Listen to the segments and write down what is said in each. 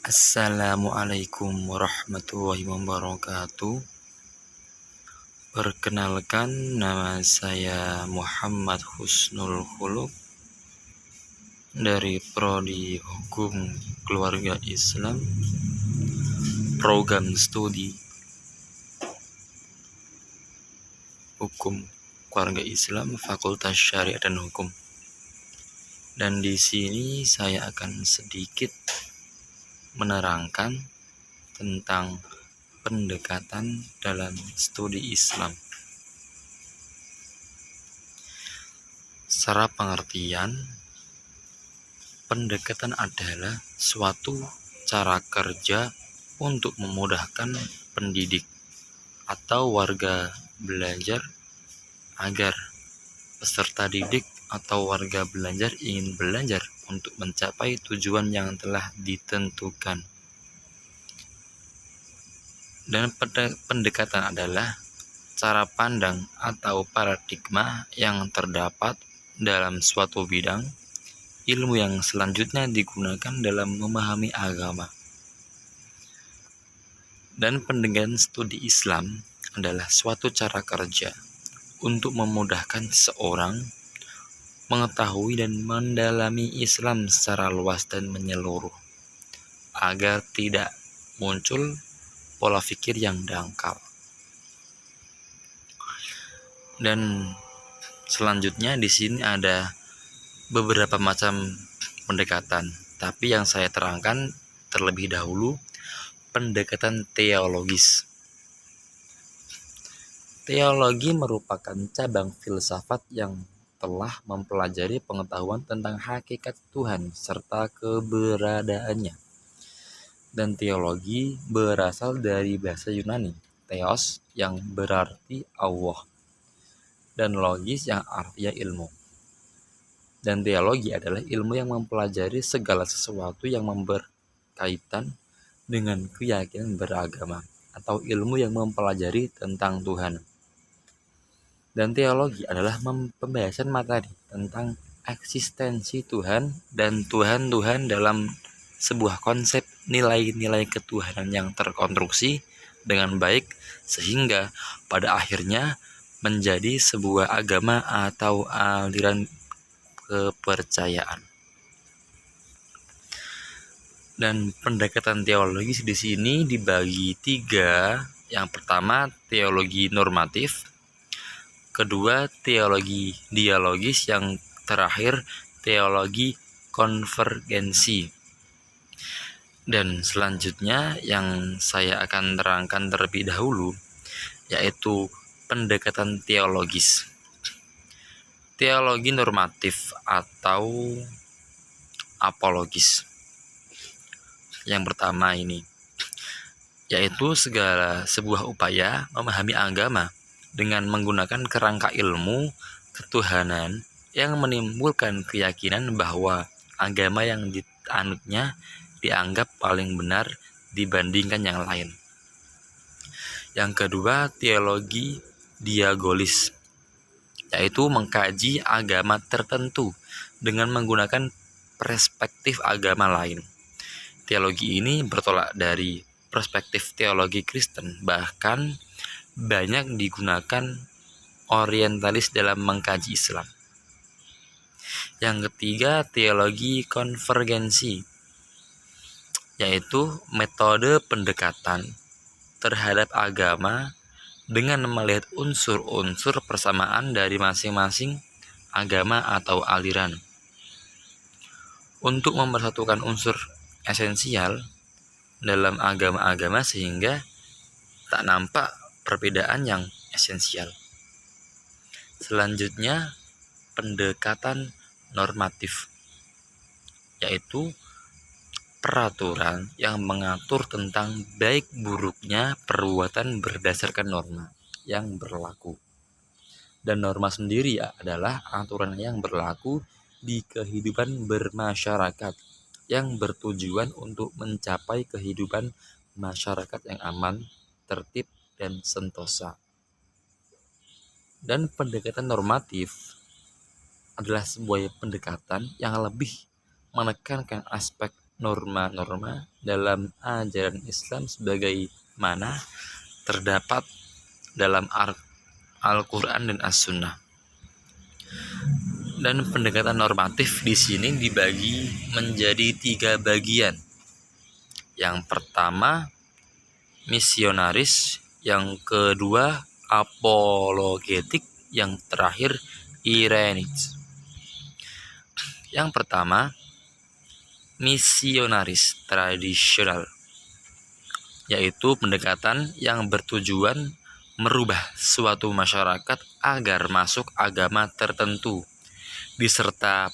Assalamualaikum warahmatullahi wabarakatuh. Perkenalkan, nama saya Muhammad Husnul Khuluq dari Prodi Hukum Keluarga Islam, Program Studi Hukum Keluarga Islam, Fakultas Syariah dan Hukum. Dan di sini saya akan sedikit menerangkan tentang pendekatan dalam studi Islam. Secara pengertian, pendekatan adalah suatu cara kerja untuk memudahkan pendidik atau warga belajar agar peserta didik atau warga belajar ingin belajar untuk mencapai tujuan yang telah ditentukan. Dan pendekatan adalah cara pandang atau paradigma yang terdapat dalam suatu bidang ilmu yang selanjutnya digunakan dalam memahami agama. Dan pendekatan studi Islam adalah suatu cara kerja untuk memudahkan seseorang mengetahui dan mendalami Islam secara luas dan menyeluruh, agar tidak muncul pola pikir yang dangkal. Dan selanjutnya di sini ada beberapa macam pendekatan, tapi yang saya terangkan terlebih dahulu pendekatan teologis. Teologi merupakan cabang filsafat yang telah mempelajari pengetahuan tentang hakikat Tuhan serta keberadaannya. Dan teologi berasal dari bahasa Yunani, theos yang berarti Allah, dan logis yang artinya ilmu. Dan teologi adalah ilmu yang mempelajari segala sesuatu yang berkaitan dengan keyakinan beragama, atau ilmu yang mempelajari tentang Tuhan. Dan teologi adalah pembahasan materi tentang eksistensi Tuhan dan Tuhan-Tuhan dalam sebuah konsep nilai-nilai ketuhanan yang terkonstruksi dengan baik sehingga pada akhirnya menjadi sebuah agama atau aliran kepercayaan. Dan pendekatan teologis di sini dibagi 3. Yang pertama, teologi normatif. Kedua, teologi dialogis. Yang terakhir, teologi konvergensi. Dan selanjutnya yang saya akan terangkan terlebih dahulu yaitu pendekatan teologis. Teologi normatif atau apologis. Yang pertama ini yaitu segala sebuah upaya memahami agama dengan menggunakan kerangka ilmu ketuhanan yang menimbulkan keyakinan bahwa agama yang dianutnya dianggap paling benar dibandingkan yang lain. Yang kedua, teologi diagolis, yaitu mengkaji agama tertentu dengan menggunakan perspektif agama lain. Teologi ini bertolak dari perspektif teologi Kristen, bahkan banyak digunakan orientalis dalam mengkaji Islam. Yang ketiga, teologi konvergensi, yaitu metode pendekatan terhadap agama dengan melihat unsur-unsur persamaan dari masing-masing agama atau aliran untuk mempersatukan unsur esensial dalam agama-agama sehingga tak nampak perbedaan yang esensial. Selanjutnya, pendekatan normatif, yaitu peraturan yang mengatur tentang baik buruknya perbuatan berdasarkan norma yang berlaku. Dan norma sendiri adalah aturan yang berlaku di kehidupan bermasyarakat yang bertujuan untuk mencapai kehidupan masyarakat yang aman, tertib, dan sentosa. Dan pendekatan normatif adalah sebuah pendekatan yang lebih menekankan aspek norma-norma dalam ajaran Islam sebagaimana terdapat dalam Al-Quran dan As-Sunnah. Dan pendekatan normatif di sini dibagi menjadi 3 bagian. Yang pertama misionaris, yang kedua apologetik, yang terakhir irenik. Yang pertama misionaris tradisional, yaitu pendekatan yang bertujuan merubah suatu masyarakat agar masuk agama tertentu, diserta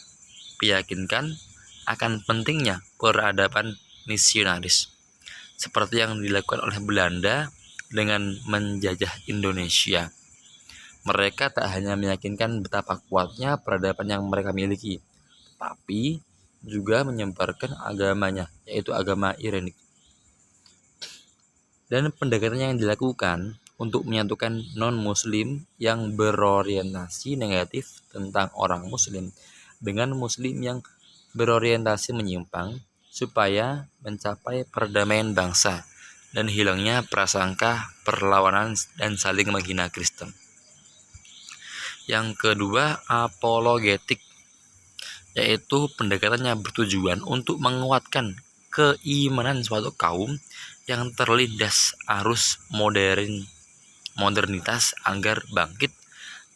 meyakinkan akan pentingnya peradaban misionaris, seperti yang dilakukan oleh Belanda dengan menjajah Indonesia. Mereka tak hanya meyakinkan betapa kuatnya peradaban yang mereka miliki, tapi juga menyebarkan agamanya, yaitu agama Irenik. Dan pendekatan yang dilakukan untuk menyatukan non-muslim yang berorientasi negatif tentang orang muslim dengan muslim yang berorientasi menyimpang, supaya mencapai perdamaian bangsa dan hilangnya prasangka perlawanan dan saling menghina Kristen. Yang kedua apologetik, yaitu pendekatan yang bertujuan untuk menguatkan keimanan suatu kaum yang terlindas arus modernitas agar bangkit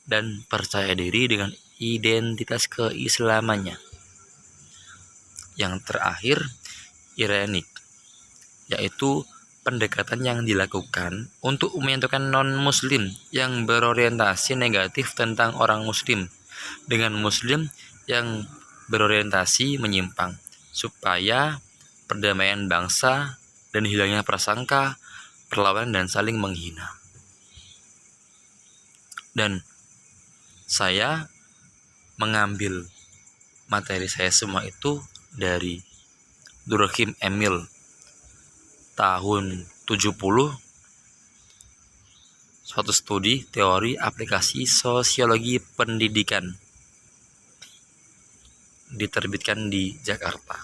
dan percaya diri dengan identitas keislamannya. Yang terakhir irenik, yaitu pendekatan yang dilakukan untuk menyatukan non-muslim yang berorientasi negatif tentang orang muslim dengan muslim yang berorientasi menyimpang, supaya perdamaian bangsa dan hilangnya prasangka perlawanan dan saling menghina. Dan saya mengambil materi saya semua itu dari Durkheim Emil tahun 70, suatu studi teori aplikasi sosiologi pendidikan, diterbitkan di Jakarta.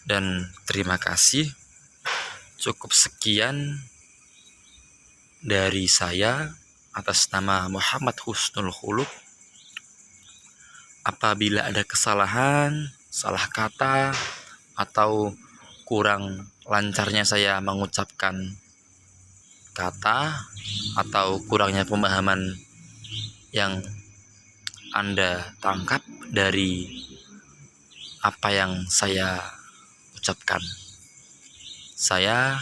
Dan terima kasih, cukup sekian dari saya atas nama Muhammad Husnul Khuluq. Apabila ada kesalahan, salah kata, atau kurang lancarnya saya mengucapkan kata, atau kurangnya pemahaman yang Anda tangkap dari apa yang saya ucapkan, saya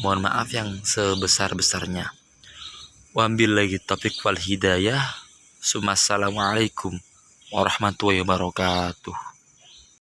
mohon maaf yang sebesar-besarnya. Wabillahi taufiq wal hidayah. Assalamualaikum warahmatullahi wabarakatuh.